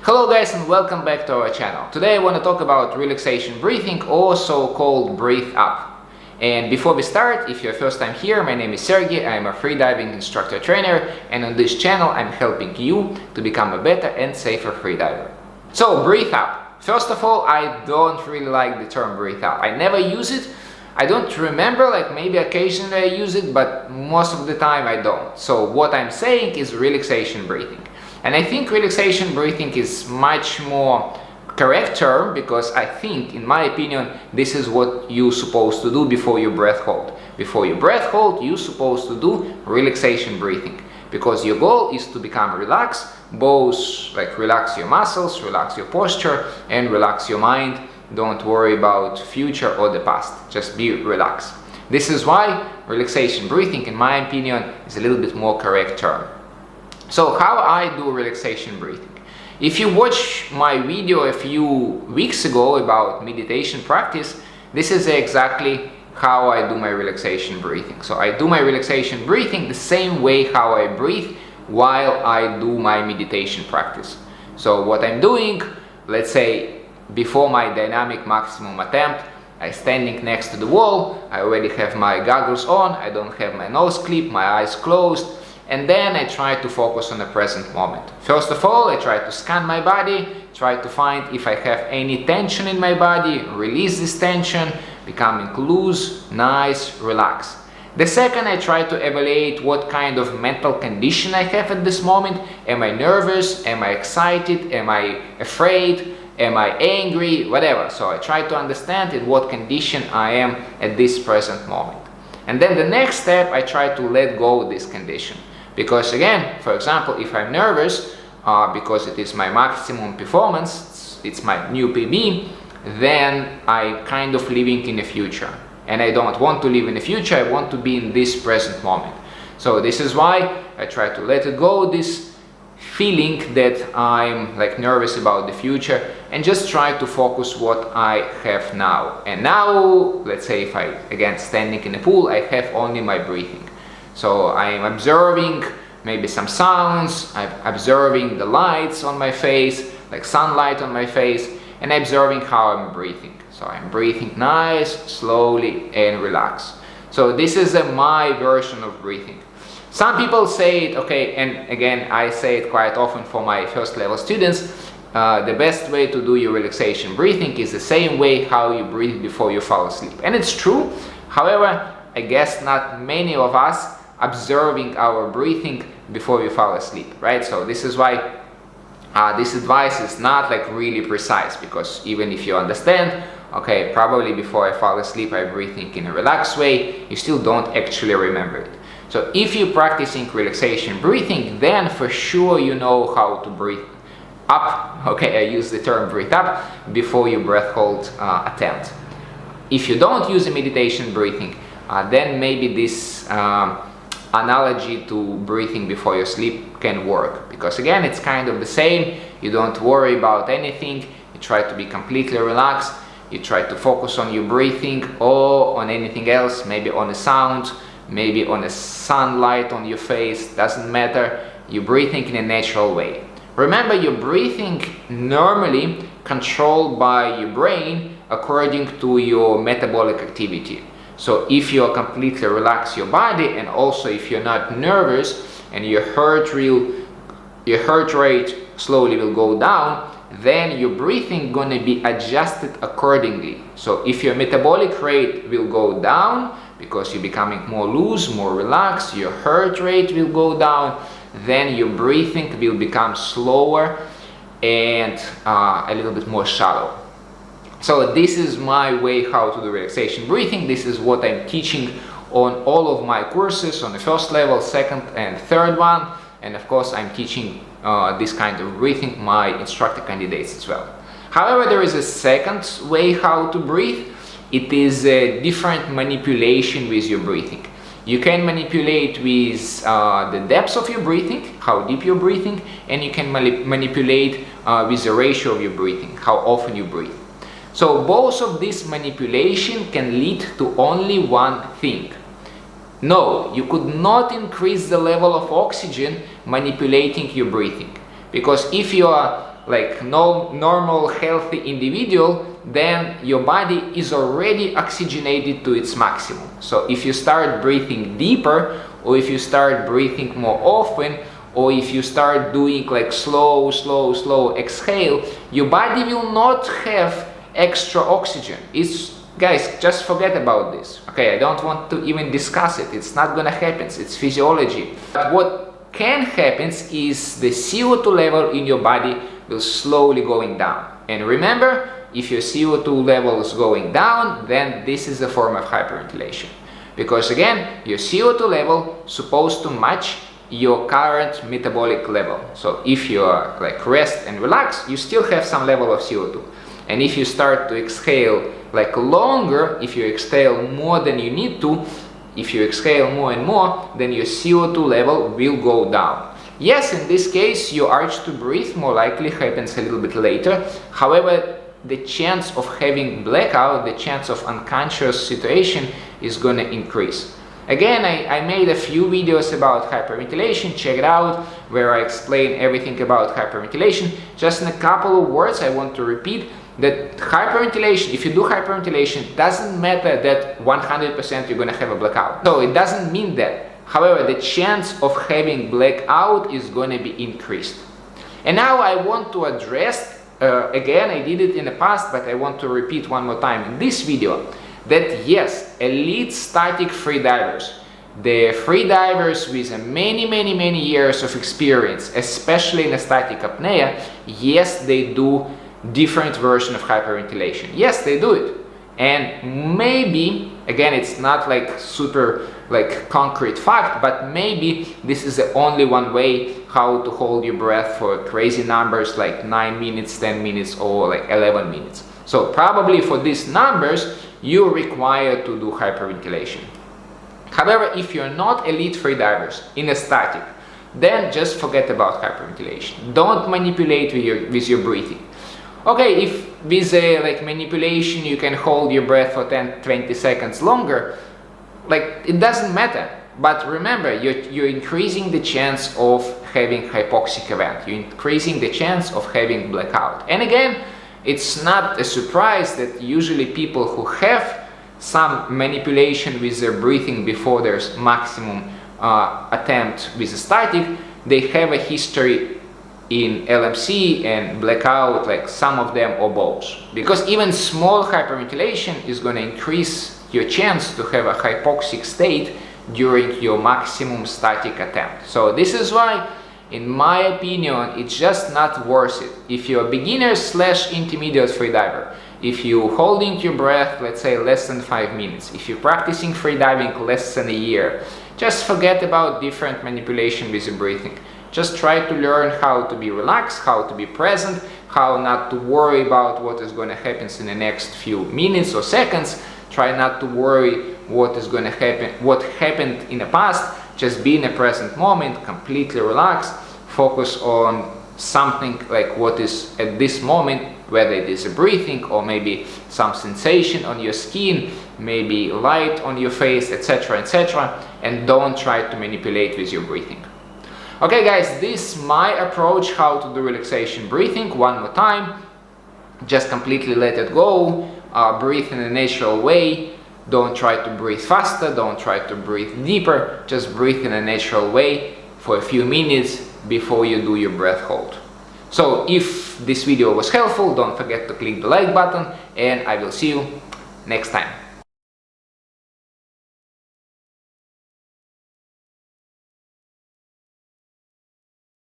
Hello guys and welcome back to our channel. Today I want to talk about relaxation breathing, also called breathe up. And before we start, if you're first time here, my name is Sergey, I'm a freediving instructor trainer, and on this channel I'm helping you to become a better and safer freediver. So breathe up. First of all, I don't really like the term breathe up. I never use it. I don't remember, like maybe occasionally I use it, but most of the time I don't. So what I'm saying is relaxation breathing. And I think relaxation breathing is much more correct term, because I think, in my opinion, this is what you're supposed to do before you breath hold. Before you breath hold, you're supposed to do relaxation breathing, because your goal is to become relaxed, both like relax your muscles, relax your posture, and relax your mind. Don't worry about future or the past, just be relaxed. This is why relaxation breathing, in my opinion, is a little bit more correct term. So how I do relaxation breathing? If you watch my video a few weeks ago about meditation practice, this is exactly how I do my relaxation breathing. So I do my relaxation breathing the same way how I breathe while I do my meditation practice. So what I'm doing, let's say before my dynamic maximum attempt, I'm standing next to the wall, I already have my goggles on, I don't have my nose clipped, my eyes closed, and then I try to focus on the present moment. First of all, I try to scan my body, try to find if I have any tension in my body, release this tension, becoming loose, nice, relaxed. The second, I try to evaluate what kind of mental condition I have at this moment. Am I nervous? Am I excited? Am I afraid? Am I angry? Whatever. So I try to understand in what condition I am at this present moment. And then the next step, I try to let go of this condition. Because again, for example, if I'm nervous, because it is my maximum performance, it's my new PB, then I'm kind of living in the future. And I don't want to live in the future, I want to be in this present moment. So this is why I try to let it go, this feeling that I'm like nervous about the future, and just try to focus what I have now. And now, let's say if I, again, standing in the pool, I have only my breathing. So I'm observing maybe some sounds, I'm observing the lights on my face, like sunlight on my face, and observing how I'm breathing. So I'm breathing nice, slowly, and relaxed. So this is my version of breathing. Some people say it, okay, and again, I say it quite often for my first level students, the best way to do your relaxation breathing is the same way how you breathe before you fall asleep. And it's true. However, I guess not many of us observing our breathing before we fall asleep, right? So this is why this advice is not like really precise, because even if you understand, okay, probably before I fall asleep I'm breathing in a relaxed way, you still don't actually remember it. So if you're practicing relaxation breathing, then for sure you know how to breathe up. Okay, I use the term breathe up before your breath hold attempt. If you don't use a meditation breathing, then maybe this analogy to breathing before you sleep can work, because again, it's kind of the same. You don't worry about anything, you try to be completely relaxed, you try to focus on your breathing or on anything else, maybe on a sound, maybe on the sunlight on your face, doesn't matter. You're breathing in a natural way. Remember, you're breathing normally controlled by your brain according to your metabolic activity. So if you are completely relax your body, and also if you're not nervous and your heart rate slowly will go down, then your breathing gonna be adjusted accordingly. So if your metabolic rate will go down because you're becoming more loose, more relaxed, your heart rate will go down, then your breathing will become slower and a little bit more shallow. So this is my way how to do relaxation breathing. This is what I'm teaching on all of my courses, on the first level, second and third one. And of course, I'm teaching this kind of breathing my instructor candidates as well. However, there is a second way how to breathe. It is a different manipulation with your breathing. You can manipulate with the depth of your breathing, how deep you're breathing, and you can manipulate with the ratio of your breathing, how often you breathe. So both of this manipulation can lead to only one thing. No, you could not increase the level of oxygen manipulating your breathing. Because if you are like no normal healthy individual, then your body is already oxygenated to its maximum. So if you start breathing deeper, or if you start breathing more often, or if you start doing like slow exhale, your body will not have extra oxygen. Guys, just forget about this. Okay, I don't want to even discuss it. It's not gonna happen. It's physiology. But what can happen is the CO2 level in your body will slowly going down. And remember, if your CO2 level is going down, then this is a form of hyperventilation. Because again, your CO2 level is supposed to match your current metabolic level. So if you are like rest and relax, you still have some level of CO2. And if you start to exhale like longer, if you exhale more than you need to, if you exhale more and more, then your CO2 level will go down. Yes, in this case, your urge to breathe more likely happens a little bit later. However, the chance of having blackout, the chance of unconscious situation is going to increase. Again, I made a few videos about hyperventilation, check it out, where I explain everything about hyperventilation. Just in a couple of words, I want to repeat that hyperventilation, if you do hyperventilation, it doesn't matter that 100% you're going to have a blackout. So it doesn't mean that. However, the chance of having blackout is going to be increased. And now I want to address, again, I did it in the past, but I want to repeat one more time in this video, that yes, elite static freedivers, the freedivers with many years of experience, especially in a static apnea, yes, they do different version of hyperventilation. Yes, they do it. And maybe, again, it's not like super like concrete fact, but maybe this is the only one way how to hold your breath for crazy numbers like 9 minutes, 10 minutes, or like 11 minutes. So probably for these numbers, you require to do hyperventilation. However, if you're not elite freedivers in a static, then just forget about hyperventilation. Don't manipulate with your breathing. Okay, if with like manipulation you can hold your breath for 10-20 seconds longer, like it doesn't matter. But remember, you're increasing the chance of having hypoxic event. You're increasing the chance of having blackout. And again, it's not a surprise that usually people who have some manipulation with their breathing before their maximum attempt with a static, they have a history in LMC and blackout, like some of them or both. Because even small hyperventilation is going to increase your chance to have a hypoxic state during your maximum static attempt. So this is why, in my opinion, it's just not worth it. If you're a beginner / intermediate freediver, if you're holding your breath, let's say less than 5 minutes, if you're practicing freediving less than a year, just forget about different manipulation with your breathing. Just try to learn how to be relaxed, how to be present, how not to worry about what is going to happen in the next few minutes or seconds. Try not to worry what is going to happen, what happened in the past. Just be in the present moment, completely relaxed, focus on something like what is at this moment, whether it is a breathing or maybe some sensation on your skin, maybe light on your face, etc., and don't try to manipulate with your breathing. Okay guys, this is my approach how to do relaxation breathing. One more time, just completely let it go, breathe in a natural way. Don't try to breathe faster, don't try to breathe deeper, just breathe in a natural way for a few minutes before you do your breath hold. So if this video was helpful, don't forget to click the like button, and I will see you next time.